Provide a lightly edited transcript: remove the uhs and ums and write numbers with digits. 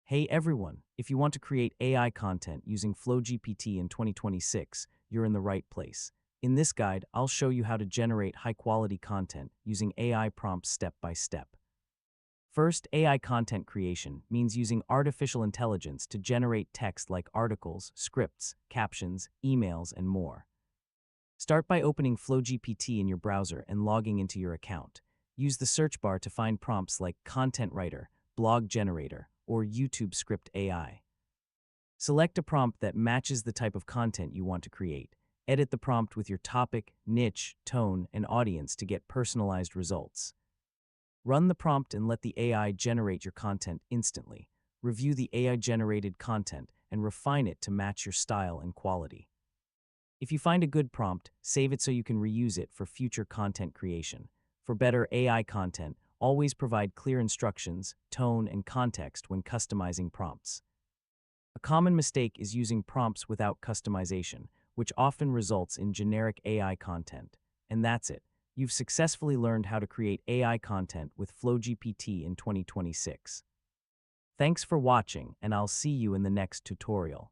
Hey everyone, if you want to create AI content using FlowGPT in 2026, you're in the right place. In this guide, I'll show you how to generate high-quality content using AI prompts step by step. First, AI content creation means using artificial intelligence to generate text like articles, scripts, captions, emails, and more. Start by opening FlowGPT in your browser and logging into your account. Use the search bar to find prompts like content writer, blog generator, or YouTube script AI. Select a prompt that matches the type of content you want to create. Edit the prompt with your topic, niche, tone, and audience to get personalized results. Run the prompt and let the AI generate your content instantly. Review the AI-generated content and refine it to match your style and quality. If you find a good prompt, save it so you can reuse it for future content creation. For better AI content, always provide clear instructions, tone, and context when customizing prompts. A common mistake is using prompts without customization, which often results in generic AI content. And that's it. You've successfully learned how to create AI content with FlowGPT in 2026. Thanks for watching, and I'll see you in the next tutorial.